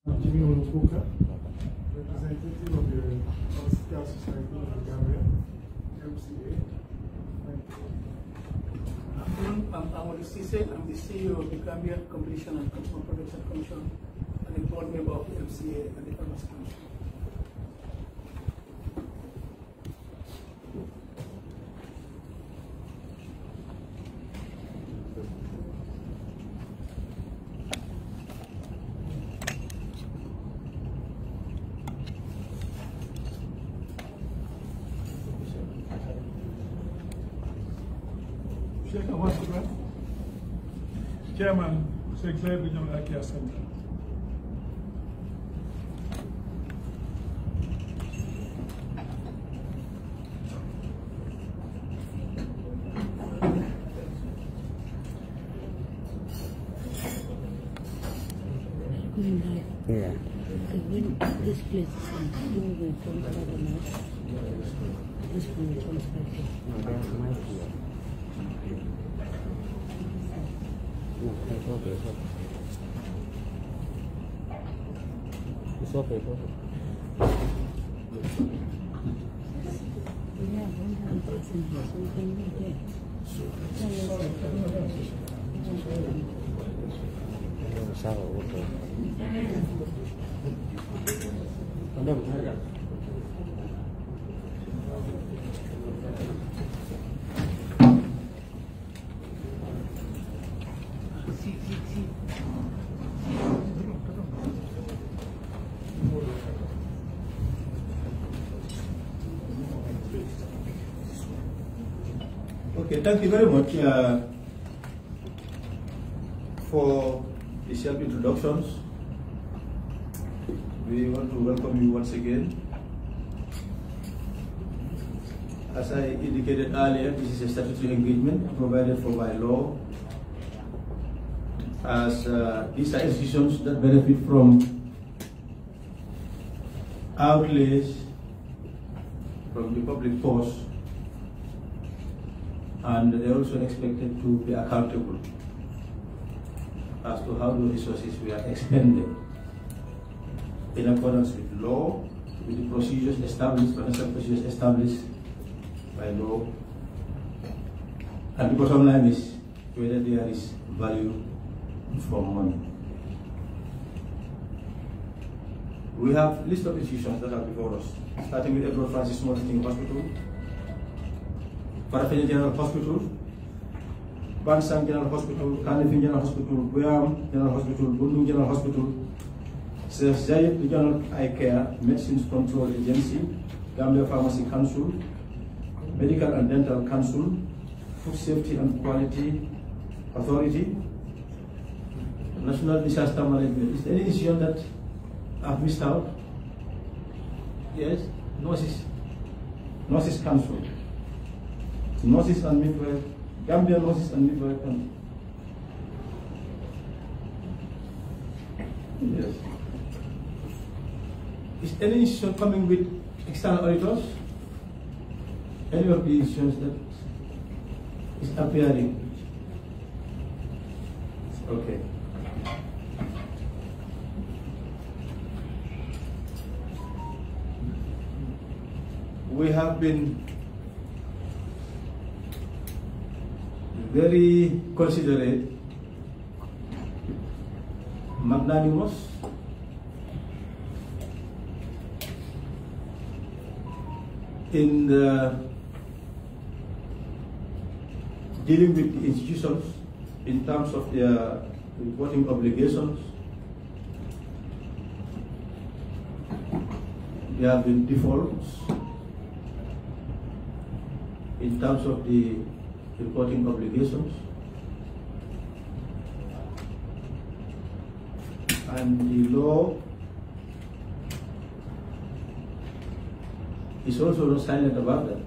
Jimmy Olukuka, representative of the Stellar Society of the Gambia, MCA. I'm the CEO of the Gambia Competition and Consumer Protection Commission and a board member of the MCA and the Farmers Council. Chairman, Secretary Regional Care Center. Yeah. This place is moving from this one comes back. It's okay. Okay, thank you very much for the self-introductions. We want to welcome you once again. As I indicated earlier, this is a statutory engagement provided for by law, as these are institutions that benefit from outlays from the public purse, and they're also expected to be accountable as to how the resources were expended in accordance with law, with the procedures established, financial procedures established by law. And the bottom line is whether there is value for money. We have a list of institutions that are before us, starting with Edward Francis Morton Hospital, Farafenni General Hospital, Bansang General Hospital, Kanifing General Hospital, Guam General Hospital, Bundung General Hospital, Sir Zayed Regional Eye Care, Medicines Control Agency, Gambia Pharmacy Council, Medical and Dental Council, Food Safety and Quality Authority, National Disaster Management. Is there any issue that I've missed out? Yes? Nurses Council. Nurses and Midwife, Gambia Nurses and Midwife Council. Yes. Is any institution coming with external auditors? Any of the institutions that is appearing? Okay. We have been very considerate, magnanimous, in dealing with the institutions in terms of their reporting obligations. There have been defaults in terms of the reporting obligations, and the law is also not silent about that.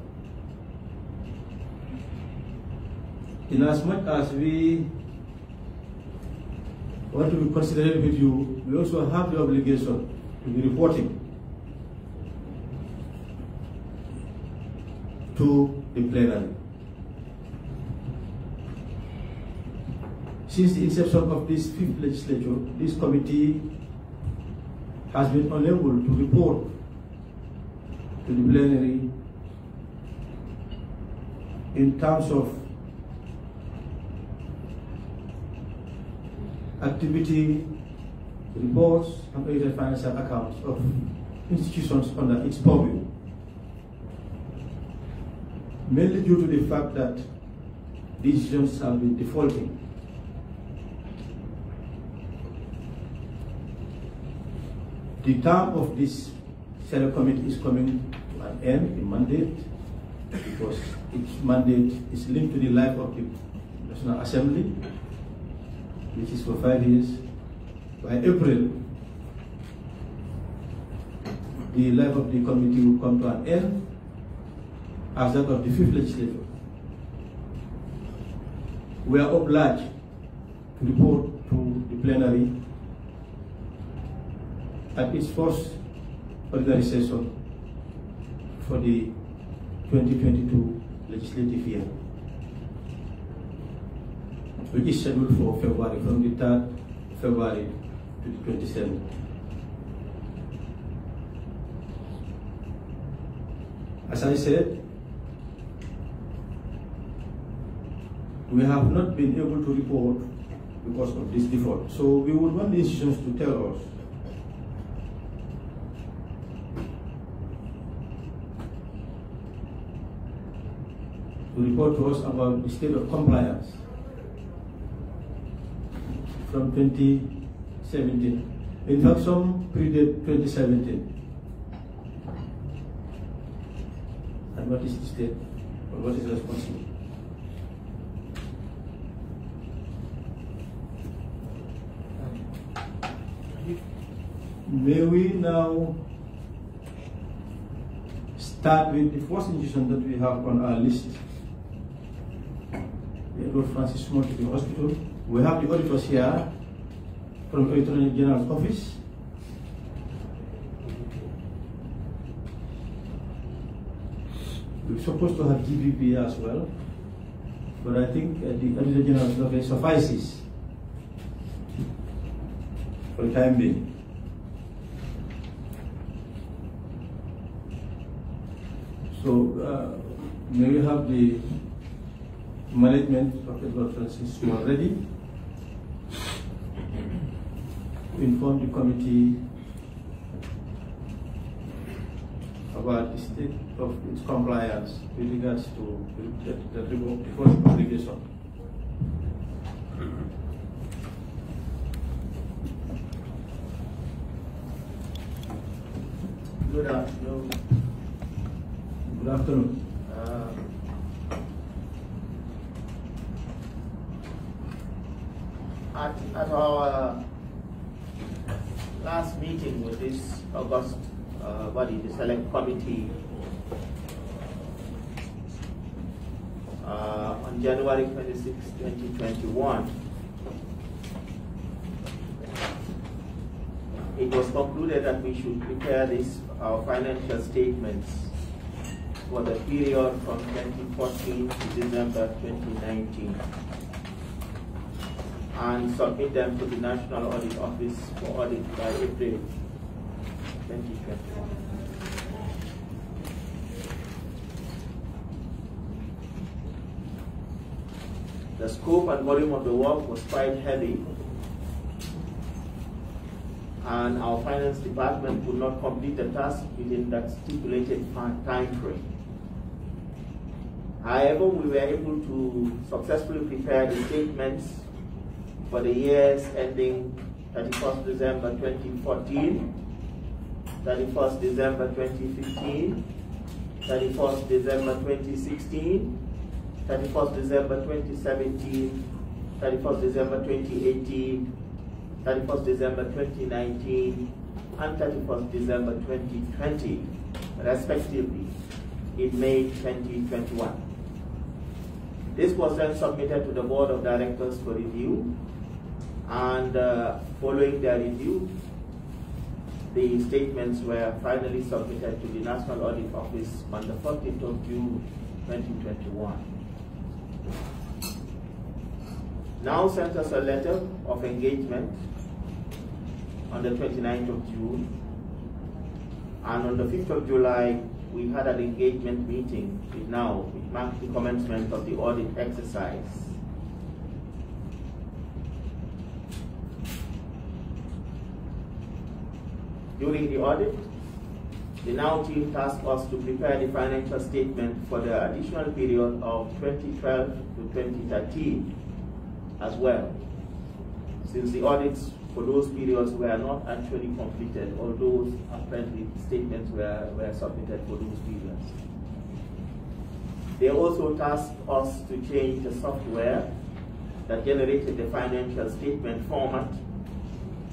In as much as we want to be considerate with you, we also have the obligation to be reporting to the plenary. Since the inception of this 5th legislature, this committee has been unable to report to the plenary in terms of activity reports and audited financial accounts of institutions under its purview, mainly due to the fact that these institutions have been defaulting. The term of this select committee is coming to an end, the mandate, because its mandate is linked to the life of the National Assembly, which is for 5 years. By April, the life of the committee will come to an end as that of the 5th legislature. We are obliged to report to the plenary at its first ordinary session for the 2022 legislative year, which is scheduled for February, from the 3rd February to the 27th. As I said, we have not been able to report because of this default. So we would want the institutions to tell us to report to us about the state of compliance from 2017. In fact, some predate 2017. And what is the state, or what is responsible? May we now start with the first institution that we have on our list, the Edward Francis Small Teaching Hospital. We have the auditors here from the Attorney General's office. We're supposed to have GBP as well, but I think the Auditor General's office suffices for the time being. So, may we have the management of Edward Francis Small ready to inform the committee about the state of its compliance with regards to the first obligation. Good afternoon. Good afternoon. At our last meeting with this August body, the Select Committee, on January 26, 2021, it was concluded that we should prepare our financial statements for the period from 2014 to December 2019 and submit them to the National Audit Office for audit by April 2021. The scope and volume of the work was quite heavy, and our finance department could not complete the task within that stipulated time frame. However, we were able to successfully prepare the statements for the years ending 31st December 2014, 31st December 2015, 31st December 2016, 31st December 2017, 31st December 2018, 31st December 2019, and 31st December 2020, respectively, in May 2021. This was then submitted to the Board of Directors for review, and following their review, the statements were finally submitted to the National Audit Office on the 14th of June 2021. Now sent us a letter of engagement on the 29th of June. And on the 5th of July, we had an engagement meeting with NAO, which marked the commencement of the audit exercise. During the audit, the NAO team tasked us to prepare the financial statement for the additional period of 2012 to 2013 as well, since the audits for those periods were not actually completed, although apparently statements were submitted for those periods. They also tasked us to change the software that generated the financial statement format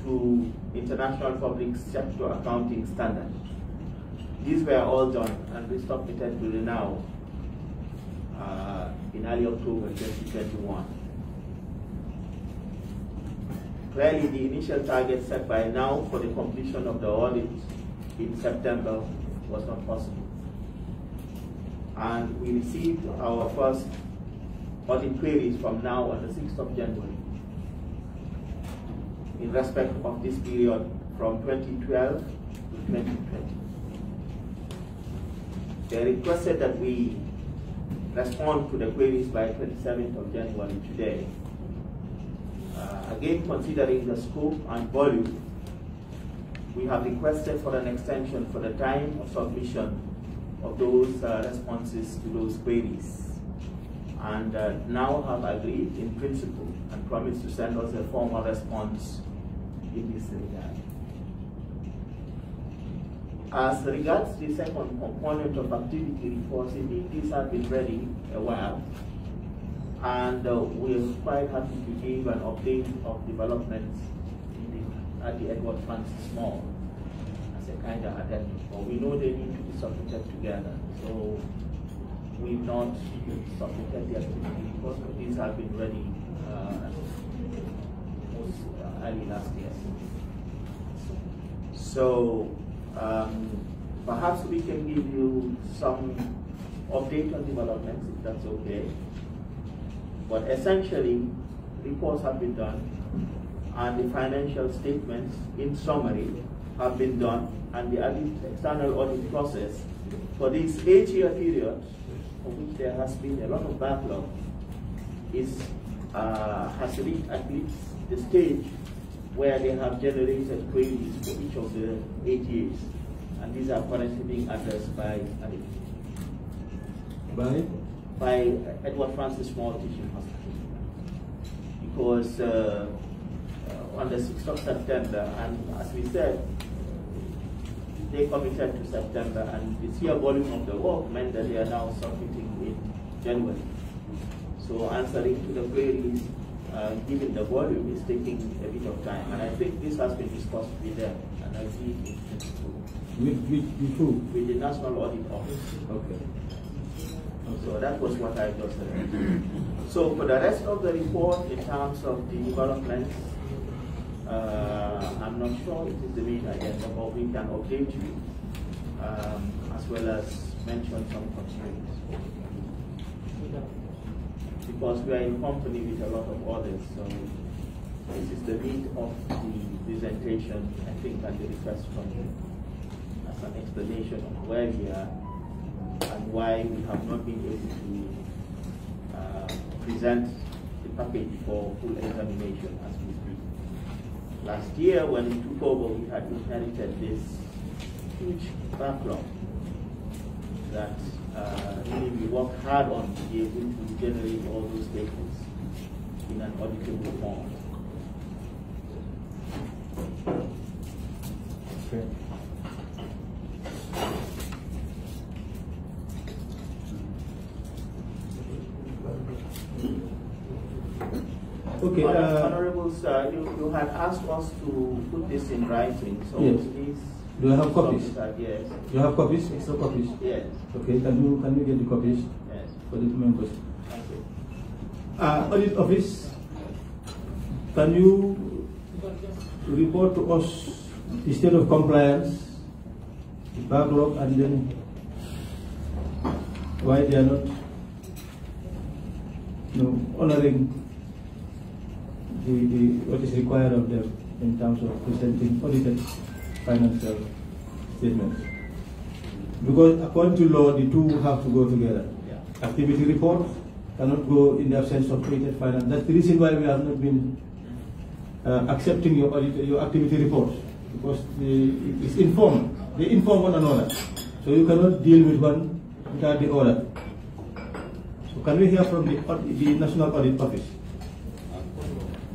to International Public Sector Accounting Standard. These were all done and we submitted to the NAO in early October 2021. Clearly, the initial target set by NAO for the completion of the audit in September was not possible. And we received our first audit queries from NAO on the 6th of January in respect of this period from 2012 to 2020. They requested that we respond to the queries by 27th of January today. Again, considering the scope and volume, we have requested for an extension for the time of submission of those responses to those queries. And now have agreed in principle and promised to send us a formal response in this regard. As regards the second component of activity reports, indeed these have been ready a while, and we're quite happy to give an update of developments at the 𝗜𝗏𝗦𝗧𝗜𝗍 as a kind of addendum. But we know they need to be submitted together, so we've not submitted the activity reports, but these have been ready early last year. So perhaps we can give you some update on developments, if that's okay. But essentially, reports have been done, and the financial statements, in summary, have been done, and the external audit process for this 8-year period, for which there has been a lot of backlog, has reached at least the stage where they have generated queries for each of the 8 years, and these are currently being addressed by 𝗜𝗏𝗦𝗧𝗜𝗍 Teaching Hospital. Because on the 6th of September, and as we said, they committed to September, and the sheer volume of the work meant that they are now submitting in January. So answering to the queries, given the volume, is taking a bit of time. And I think this has been discussed with them, and I see it With who? with the National Audit Office. Okay. So that was what I just said. So for the rest of the report, in terms of the developments, I'm not sure it is the main agenda, but we can update you, as well as mention some constraints. Because we are in company with a lot of others, so this is the meat of the presentation, I think, and the request from you, as an explanation of where we are and why we have not been able to present the package for full examination as we speak. Last year, when we took over, we had inherited this huge backlog that really we worked hard on to be able to generate all those statements in an auditable form. Okay. Okay. Honorables, you had asked us to put this in writing, so yes. please. Do I have copies? Yes. You have copies? Extra copies? Yes. Okay. Can you get the copies? Yes. For the members? Thank you. Audit Office, can you report to us the state of compliance, the backlog, and then why they are not honoring what is required of them? in terms of presenting audited financial statements. Because according to law, the two have to go together. Yeah. Activity report cannot go in the absence of audited finance. That's the reason why we have not been accepting your activity reports, because it's informed. They inform one another. So you cannot deal with one without the other. So can we hear from the National Audit Office?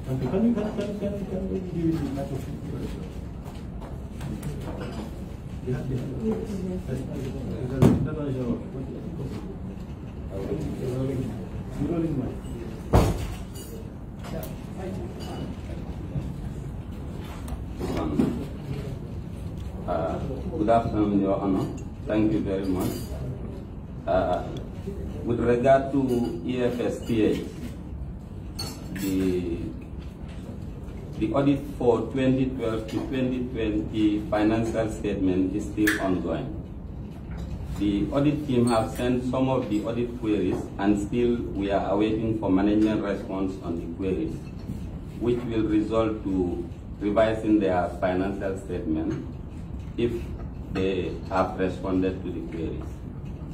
Can we give it the microphone? Good afternoon, Your Honor. Thank you very much. With regard to EFSPA, the audit for 2012 to 2020 financial statement is still ongoing. The audit team have sent some of the audit queries, and still we are awaiting for management response on the queries, which will result to revising their financial statement if they have responded to the queries.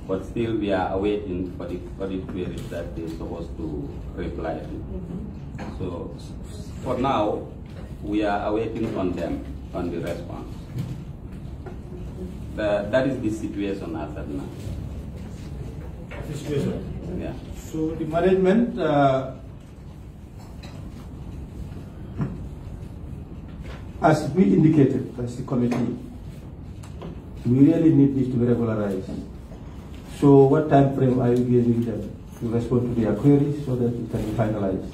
But still we are awaiting for the audit queries that they're supposed to reply to. So for now, we are awaiting on them, on the response. That is the situation as of now. The situation? Yeah. So the management as we indicated as the committee, we really need this to be regularized. So what time frame are you giving them to respond to their queries so that it can be finalized?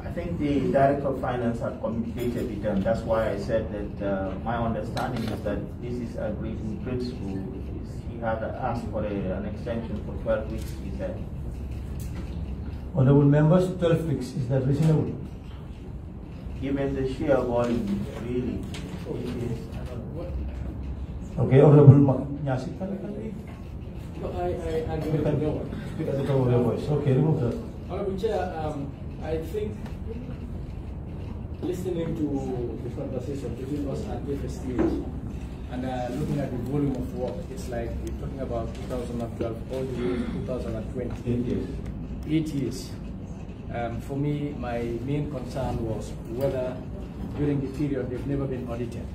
I think the Director of Finance had communicated with them. That's why I said that my understanding is that this is agreed in principle. He had asked for an extension for 12 weeks, he said. Honorable members, 12 weeks, is that reasonable? Given the sheer volume, really, it is. Okay, Honorable Nyasi, can we? No, I agree with Speak at the top of your voice. Okay, remove that. Honorable Chair, I think listening to the conversation between us at different stage and looking at the volume of work, it's like we're talking about 2012 all the way to 2020. 8 years. 8 years. For me, my main concern was whether during the period they've never been audited.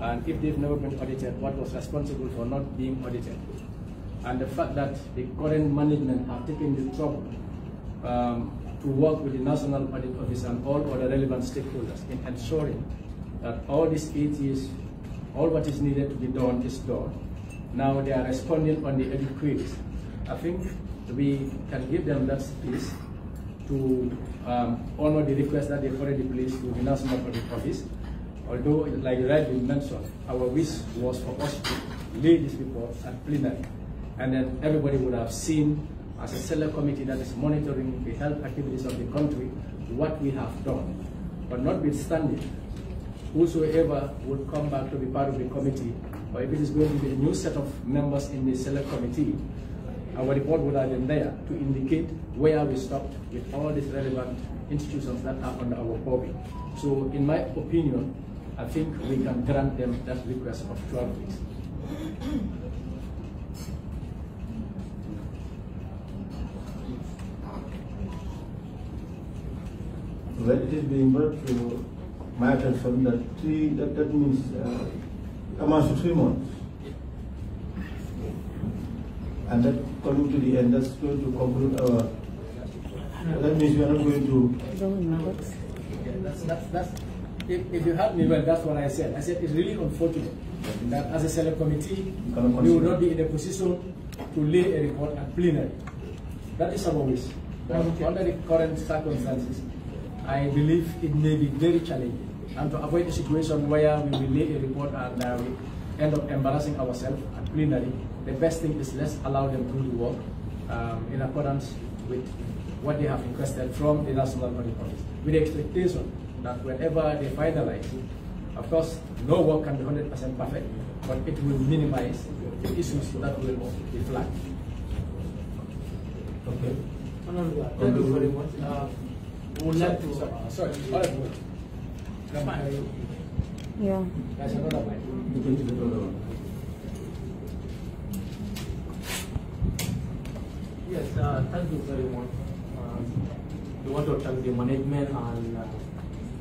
And if they've never been audited, what was responsible for not being audited? And the fact that the current management have taken the trouble to work with the National Audit Office and all other relevant stakeholders in ensuring that all these 8 years, all what is needed to be done is done. Now they are responding on the audit queries. I think we can give them that space to honor the request that they've already placed to the National Audit Office. Although, like you rightly mentioned, our wish was for us to lay this report at plenary, and then everybody would have seen, as a select committee that is monitoring the health activities of the country, what we have done. But notwithstanding, whosoever would come back to be part of the committee, or if it is going to be a new set of members in the select committee, our report would have been there to indicate where we stopped with all these relevant institutions that are under our purview. So in my opinion, I think we can grant them that request of 12 weeks. Well, it is being brought to my attention that that means amounts to 3 months. And that coming to the end, that's going to conclude our. That means we are not going to. If you heard me well, that's what I said. I said it's really unfortunate that as a select committee, we will not be in a position to lay a report at plenary. That is our wish. But under the current circumstances, I believe it may be very challenging. And to avoid a situation where we will lay a report and we end up embarrassing ourselves at plenary, the best thing is let's allow them to do the work in accordance with what they have requested from the National Audit Office, with the expectation that whenever they finalize, Of course, no work can be 100% perfect, but it will minimize the issues that will be flagged. Okay. Thank you very much. We would like to. Sorry. Yeah. That's another one. Yes, thank you very much. We want to thank the management and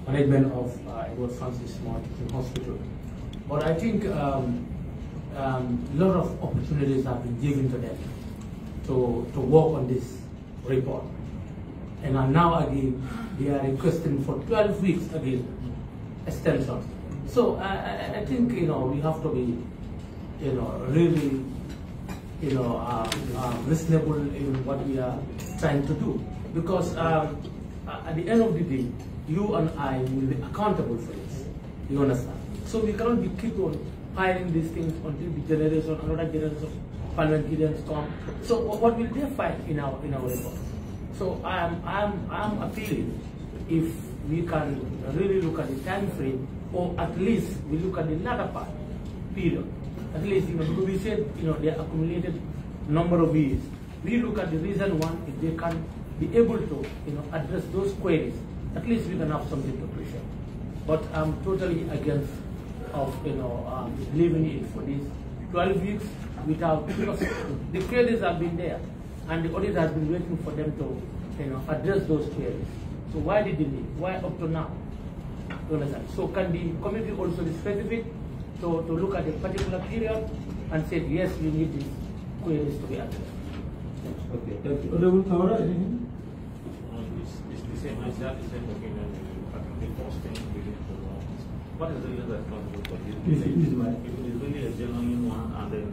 management of 𝗜𝗡𝗦𝗧𝗜𝗢𝗡 Hospital. But I think a lot of opportunities have been given to them to work on this report. And now again, they are requesting for 12 weeks again extension. So I think we have to be really reasonable in what we are trying to do, because at the end of the day, you and I will be accountable for this. You understand? So we cannot keep on filing these things until the another generation of parliamentarians come. So what will they fight in our report? So I'm appealing if we can really look at the time frame, or at least we look at the latter part period. At least, because we said, they accumulated number of years. We look at the reason one, if they can be able to, address those queries, at least we can have something to present. But I'm totally against of, leaving it for these 12 weeks without, because the queries have been there, and the audit has been waiting for them to, address those queries. So why did they leave? Why up to now? You understand? So can the committee also be specific to look at a particular period and say, yes, we need these queries to be addressed? Okay, thank you. Honorable Kawara, anything? It's the same. I share the same opinion. The first thing we need to know is what is really responsible for this delay. If it is really a genuine one, and then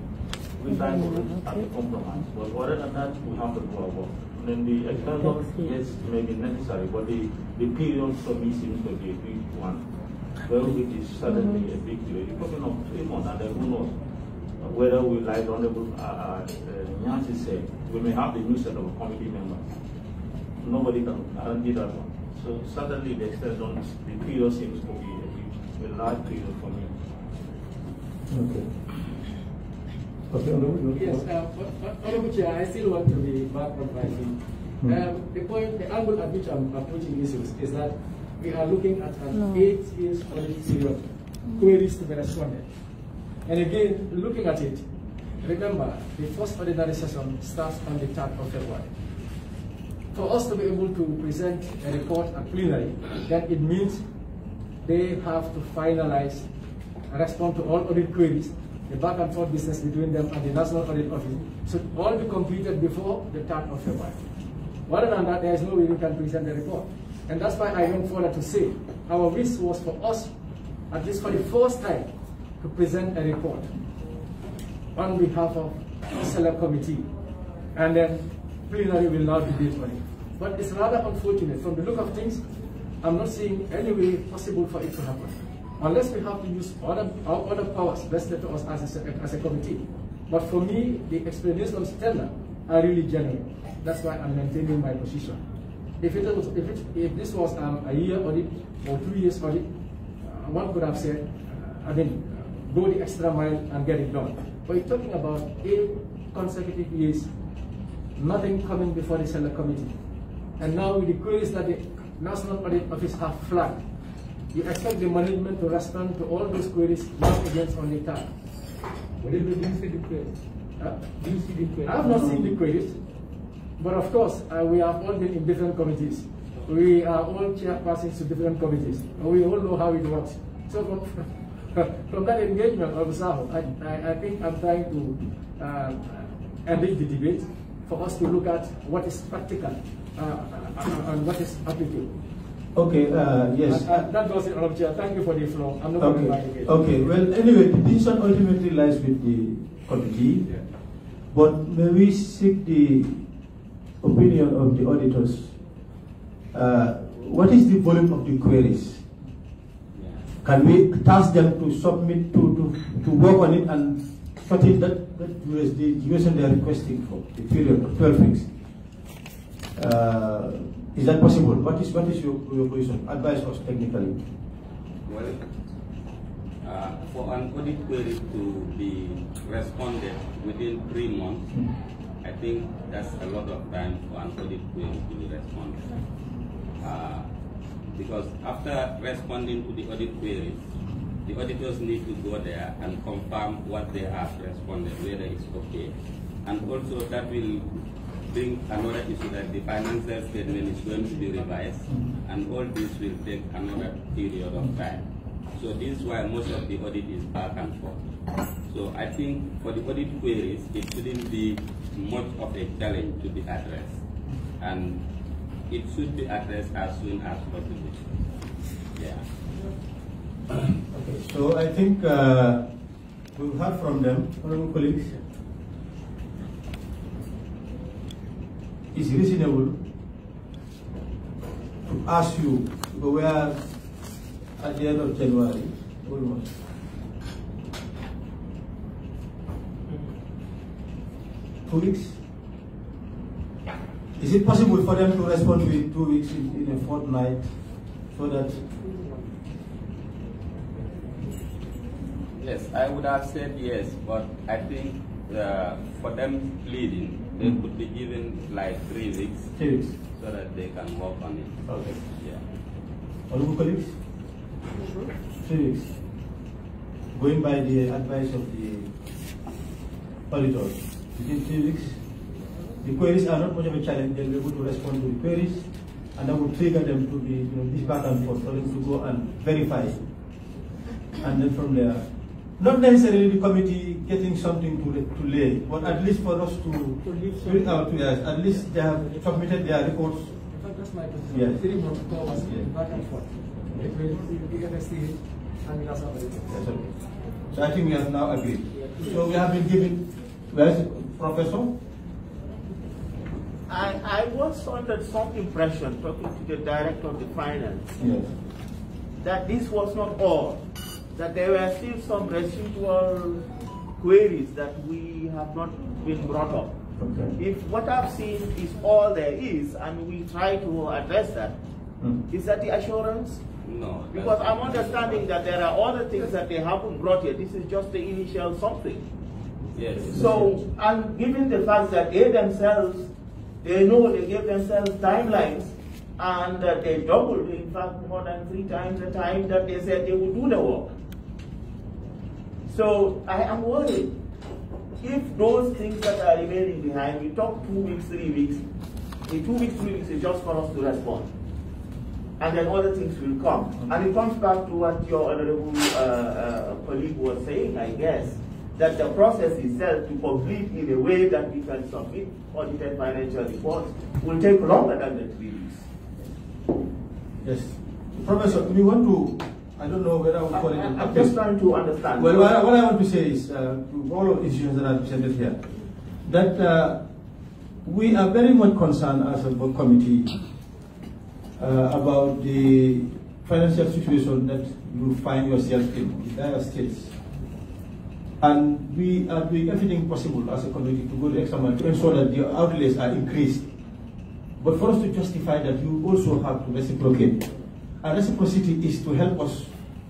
we try to have a compromise. But other than that, we have to do our work. And then the extension, yes, may be necessary, but the period for me seems to be a big one. Well, which is suddenly a big deal. You're talking of 3 months, and then who knows whether we, like Honorable Nnyachi said, we may have the new set of committee members. Nobody can guarantee that one. So suddenly the extension, the period seems to be a large period for me. Okay. Okay, Honorable. Yes, Honorable Chair, I still want to be back on my feet. The angle at which I'm approaching issues is that we are looking at an 8 years audit period, queries to be responded. And again, looking at it, remember, the first ordinary session starts on the 3rd of February. For us to be able to present a report at plenary, then it means they have to finalize and respond to all audit queries, the back and forth business between them and the National Audit Office should all be completed before the 3rd of February. Other than that, there is no way we can present the report. And that's why I went further to say our wish was for us, at least for the first time, to present a report on behalf of the Select Committee. And then plenary will now debate on it. But it's rather unfortunate. From the look of things, I'm not seeing any way possible for it to happen, unless we have to use our other powers vested to us as a committee. But for me, the explanations tender are really genuine. That's why I'm maintaining my position. If this was a year audit or 2 years audit, one could have said, go the extra mile and get it done. But you're talking about 8 consecutive years, nothing coming before the Select Committee. And now with the queries that the National Audit Office have flagged, you expect the management to respond to all those queries not against only time. Do you see the queries? Do you see the queries? I have not seen the queries. But of course, we have all been in different committees. We are all chairpersons to different committees. And we all know how it works. So from that engagement, I think I'm trying to enrich the debate for us to look at what is practical and what is applicable. Okay, yes. That was it, Honorable Chair. Thank you for the floor. I'm not going to lie again. Okay, well, anyway, the decision ultimately lies with the committee. Yeah. But may we seek the opinion of the auditors? What is the volume of the queries? Can we task them to submit, to work on it and sort it that the duration they are requesting for the period of 12 weeks? Is that possible? What is your position? Advise us technically. Well, For an audit query to be responded within 3 months, I think that's a lot of time for an audit query to be responded. Because after responding to the audit queries, the auditors need to go there and confirm what they have responded, whether it's okay. And also that will bring another issue that the financial statement is going to be revised, and all this will take another period of time. So this is why most of the audit is back and forth. So I think for the audit queries, it shouldn't be much of a challenge to be addressed. And it should be addressed as soon as possible. Yeah. Okay, so I think we've heard from them, honorable colleagues. It's reasonable to ask you, because we are at the end of January, almost. Two weeks? Is it possible for them to respond within 2 weeks in a fortnight, so that? Yes, I would have said yes, but I think for them pleading, they could be given like 3 weeks, 3 weeks, so that they can work on it. Okay. Yeah. Honorable colleagues? 3 weeks. Going by the advice of the auditors, within 3 weeks, the queries are not much of a challenge. They'll be able to respond to the queries, and that will trigger them to be, this back and forth for them to go and verify. And then from there, not necessarily the committee getting something to lay, but at least for us to read out to us, at least they have submitted their reports. That's my question. Yes. 3 months back and forth. So I think we have now agreed. So we have been given, where is the professor? I was under some impression, talking to the director of the finance, Yes. that this was not all, that there were still some residual queries that we have not been brought up. Okay. If what I've seen is all there is, and we try to address that, is that the assurance? No. Because I'm understanding that there are other things that they haven't brought yet. This is just the initial something. Yes. So, and given the fact that they themselves, they know they gave themselves timelines, and they doubled, in fact, more than 3 times the time that they said they would do the work. So I am worried. If those things that are remaining behind, we talk 2 weeks, 3 weeks, in 2 weeks, 3 weeks is just for us to respond. And then other things will come. And it comes back to what your honorable colleague was saying, I guess, that the process itself to complete in a way that we can submit audited financial reports will take longer than the 3 weeks. Yes. Professor, we want to, I don't know whether I would call it an I'm just trying to understand. Well, what I want to say is, to all of the issues that are presented here, that we are very much concerned as a board committee about the financial situation that you find yourself in dire states. And we are doing everything possible as a committee to go the extra mile to ensure that the outlays are increased. But for us to justify that, you also have to reciprocate. And reciprocity is to help us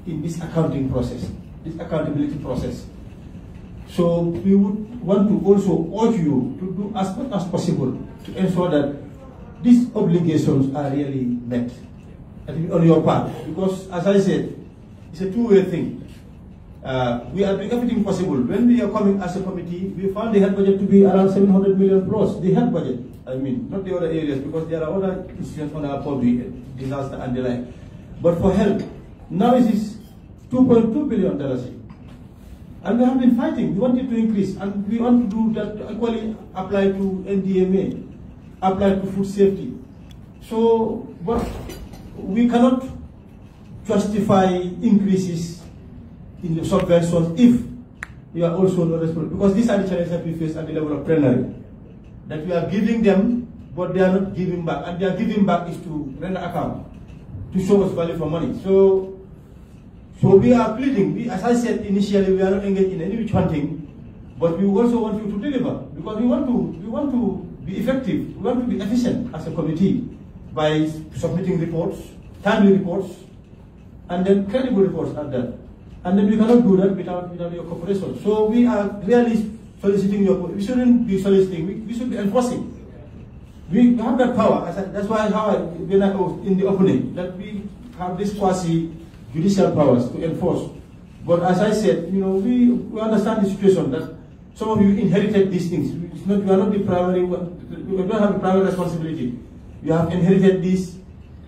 in this accounting process, this accountability process. So we would want to also urge you to do as much as possible to ensure that these obligations are really met on your part. Because, as I said, it's a two-way thing. We are doing everything possible. When we are coming as a committee, we found the health budget to be around 700 million plus. The health budget, I mean, not the other areas, because there are other institutions on our public disaster and the like. But for health, now it is $2.2 billion. And we have been fighting. We wanted to increase, and we want to do that to equally apply to NDMA, apply to food safety. So, but we cannot justify increases in the subventions if we are also not responsible, because these are the challenges that we face at the level of plenary. That we are giving them, but they are not giving back, and their giving back is to render account, to show us value for money. So we are pleading. As I said initially, we are not engaged in any witch hunting, but we also want you to deliver, because we want to be effective. We want to be efficient as a committee by submitting reports, timely reports, and then credible reports at that. And then we cannot do that without your cooperation. So we are really soliciting your. We shouldn't be soliciting. We should be enforcing. We have that power. That's why when I was in the opening, that we have this quasi-judicial powers to enforce. But as I said, we understand the situation that some of you inherited these things. You are not the primary. You don't have the primary responsibility. You have inherited these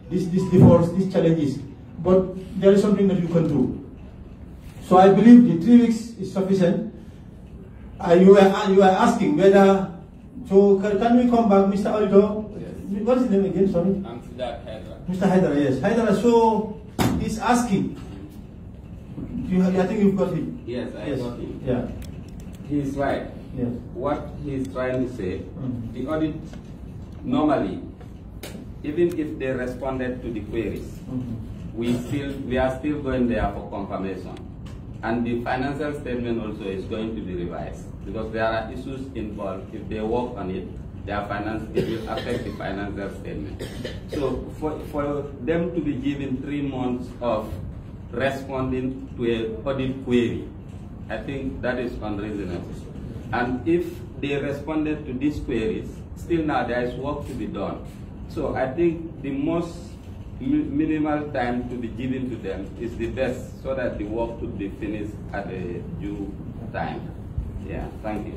defaults, these challenges. But there is something that you can do. So I believe the 3 weeks is sufficient. You are asking whether. So can we come back, Mr. Aldo? Yes. What is his name again? Sorry. Mr. Haidara, yes. Haidara, so he's asking. I think you've got him. Yes, I got him. Yeah. He's right. Yes. What he's trying to say, the audit normally, even if they responded to the queries, we are still going there for confirmation. And the financial statement also is going to be revised because there are issues involved. If they work on it, it will affect the financial statement. So for them to be given 3 months of responding to an audit query, I think that is unreasonable. And if they responded to these queries, still now there is work to be done. So I think the most minimal time to be given to them is the best so that the work could be finished at a due time. Yeah, thank you.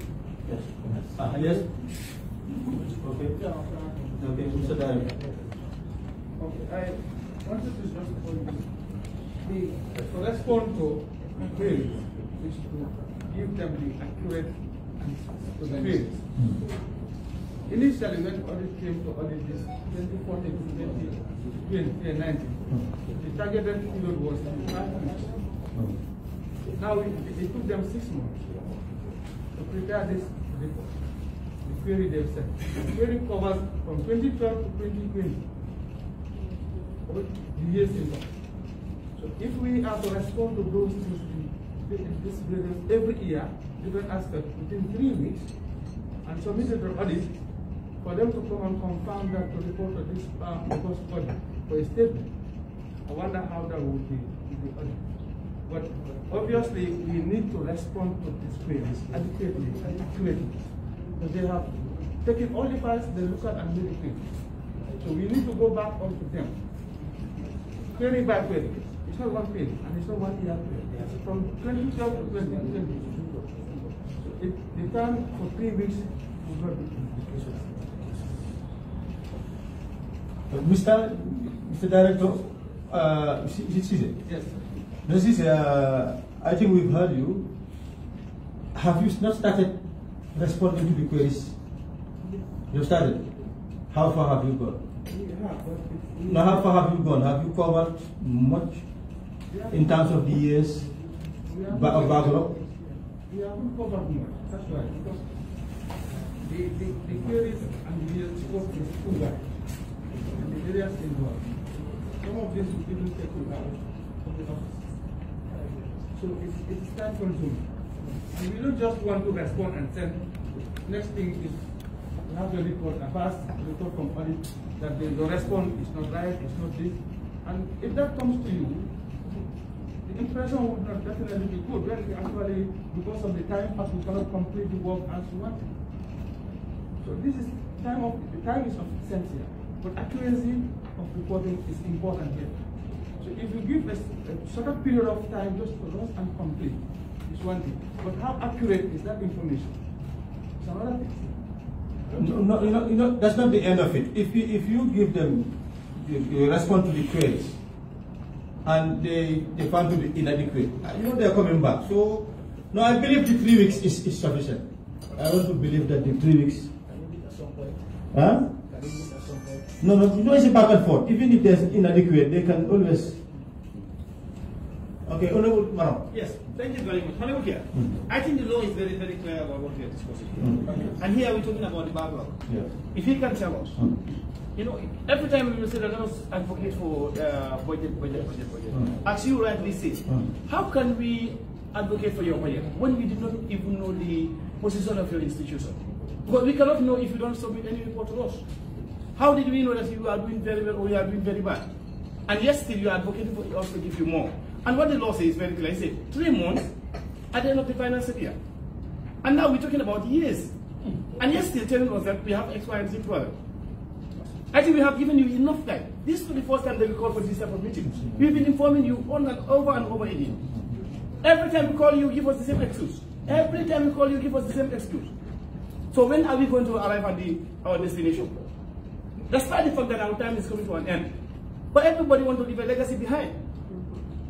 Yes. Yes? Okay. Okay, Mr. Director. Okay, I wanted to just point to respond to queries is to give them the accurate answers to the queries. Initially, when audit came to audit this 2014 to 2019, the targeted period was 5 weeks. Now it took them 6 months to prepare this report. The query they've said. The query covers from 2012 to 2020, the years involved. So if we are to respond to those things every year, different aspects within 3 weeks, and submit it to audit, for them to come and confirm that to report to this because audit for a statement, I wonder how that would be audit. But obviously, we need to respond to these queries adequately and accurately. Because they have taken all the files they look at and made it clear. So we need to go back onto them, query by query. It's not one query, and it's not one year query. It's from 2012 to 2020. So the time for 3 weeks will not be Mr. Director, yes. This is, I think we've heard you. Have you not started responding to the queries? You started. How far have you gone? Now, how far have you gone? Have you covered much in terms of the years of backlog? We haven't covered much. That's right. Because the queries and the years scope is too wide. And the areas involved. Some of this will even take you out of the office. So it's time consuming. And we don't just want to respond and send. Next thing is to have the report, a fast report from audit that the response is not right, it's not this. And if that comes to you, the impression would not definitely be good. When actually, because of the time, we cannot complete the work as we want. So this is the time is of essence here. But accuracy of reporting is important here. So if you give a shorter period of time just to rush and complete, it's one thing. But how accurate is that information? It's another thing. No, that's not the end of it. If you give them, you respond to the queries, and they find to be inadequate, they're coming back. So, no, I believe the 3 weeks is sufficient. I want to believe that the 3 weeks. Huh? No, it's a back and forth. Even if there's inadequate, they can always. Okay, Honorable Maro. Yes, thank you very much. Honorable here. I think the law is very, very clear about what we are discussing. And here we're talking about the backlog. Yes. If he can tell us, every time we will say, let us advocate for budget. As you rightly say, how can we advocate for your budget when we do not even know the position of your institution? Because we cannot know if you don't submit any report to us. How did we know that you are doing very well or you are doing very bad? And yet still you are advocating for us to give you more. And what the law says is very clear. It says 3 months at the end of the financial year. And now we're talking about years. And you're still telling us that we have X, Y, and Z problem. I think we have given you enough time. This is the first time that we call for this type of meeting. We've been informing you on and over again. Every time we call you, give us the same excuse. Every time we call you, give us the same excuse. So when are we going to arrive at our destination? Despite the fact that our time is coming to an end. But everybody wants to leave a legacy behind.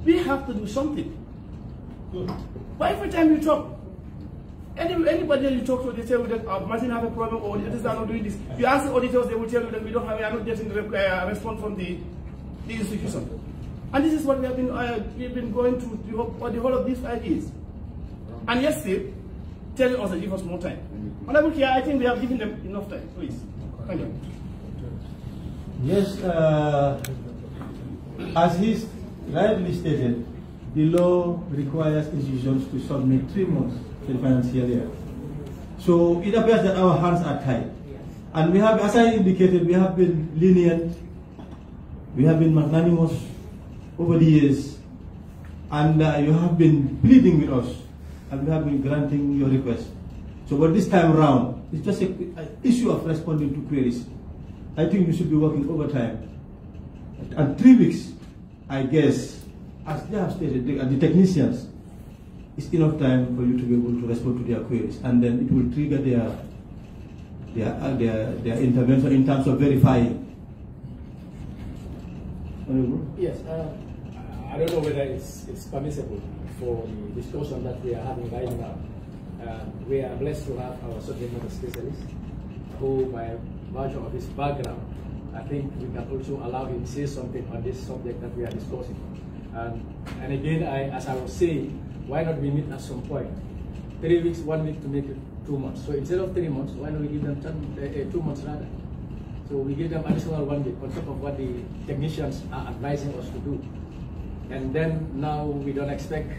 We have to do something. But every time you talk, anybody that you talk to, they tell you that Martin have a problem or the auditors are not doing this. You ask the auditors, they will tell you that we are not getting the response from the institution. And this is what we've been going through the whole of these 5 years. And yet still, telling us to give us more time. Honorable Chair, I think we have given them enough time. Please. Thank you. Yes, as he's rightly stated, the law requires institutions to submit 3 months to the financial year. So it appears that our hands are tied. And we have, as I indicated, we have been lenient, we have been magnanimous over the years, and you have been pleading with us, and we have been granting your request. So but this time around, it's just an issue of responding to queries. I think you should be working overtime. And 3 weeks, I guess, as they have stated, the technicians, it's enough time for you to be able to respond to their queries, and then it will trigger their intervention in terms of verifying. Yes, I don't know whether it's permissible for the discussion that we are having right now. We are blessed to have our subject matter specialist, who, by virtue of his background, I think we can also allow him to say something on this subject that we are discussing. And again, as I was saying, why not we meet at some point? 3 weeks, 1 week to make it 2 months. So instead of 3 months, why don't we give them 2 months rather? So we give them additional 1 week on top of what the technicians are advising us to do. And then now we don't expect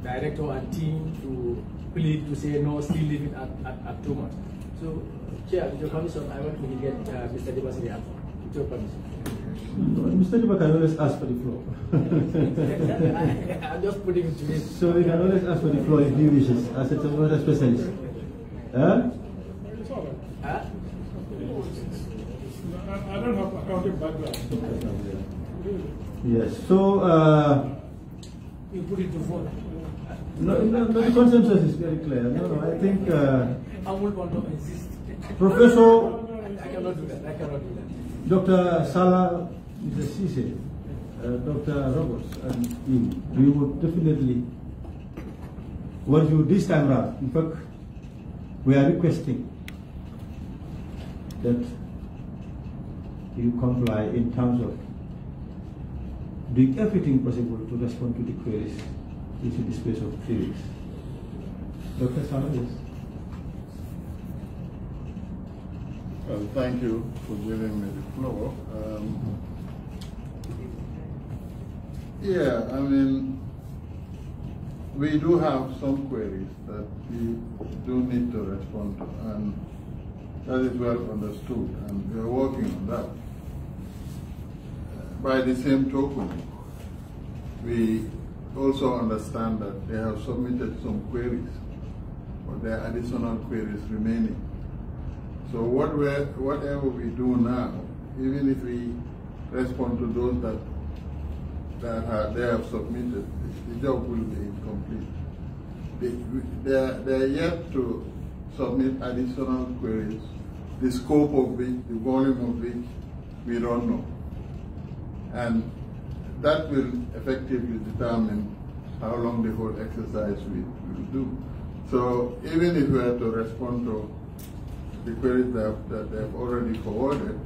director and team to plead to say no, still leave it at 2 months. So, Chair, with your permission, I want to get Mr. Dibasiri answer. With your permission. Mr. Diba can always ask for the floor. I'm just putting it to him. So we can always ask for the floor if he wishes, as a subject specialist. Huh? I don't have accounting background. Yes, so you put it to vote. no, the consensus is very clear. No, I think I would want to insist. Professor I cannot do that. I cannot do that. Dr. Salah, Mr. Cisse, Dr. Roberts, and him, we would definitely want you this time around. In fact, we are requesting that you comply in terms of doing everything possible to respond to the queries within the space of 3 weeks. Dr. Salah, yes. Well, thank you for giving me the floor. Yeah, I mean, we do have some queries that we do need to respond to, and that is well understood, and we are working on that. By the same token, we also understand that they have submitted some queries, but there are additional queries remaining. So whatever we do now, even if we respond to those that they have submitted, the job will be incomplete. They are yet to submit additional queries, the scope of which, the volume of which, we don't know. And that will effectively determine how long the whole exercise will do. So even if we are to respond to the queries that they have already forwarded,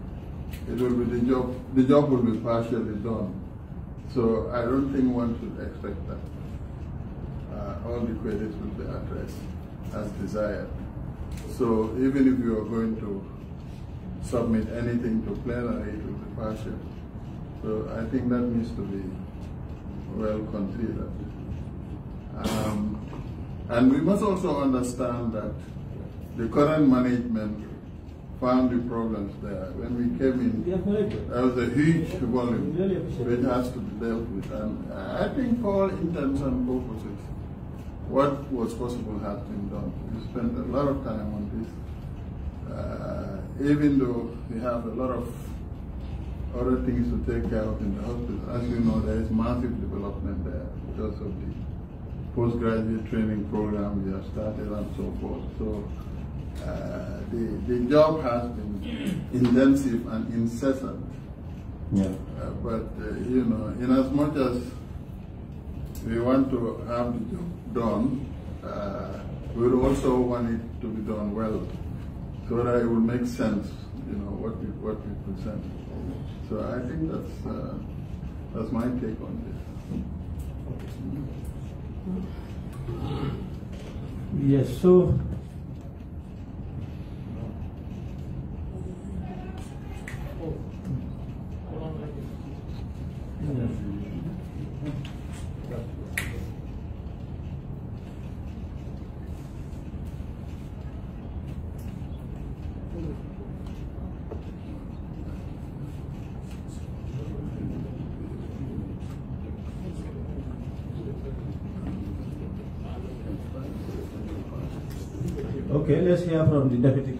it will be the job will be partially done. So I don't think one should expect that all the queries will be addressed as desired. So even if you are going to submit anything to plenary, it will be partial. So I think that needs to be well considered. And we must also understand that the current management found the problems there. When we came in, there was a huge volume which has to be dealt with. And I think for all intents and purposes, what was possible has been done. We spent a lot of time on this. Even though we have a lot of other things to take care of in the hospital, as you know, there is massive development there because of the postgraduate training program we have started and so forth. So the job has been intensive and incessant. Yeah. But you know, in as much as we want to have the job done, we would also want it to be done well, so that it will make sense, you know, what we present. So I think that's my take on this. Yes, so okay, let's hear from the Deputy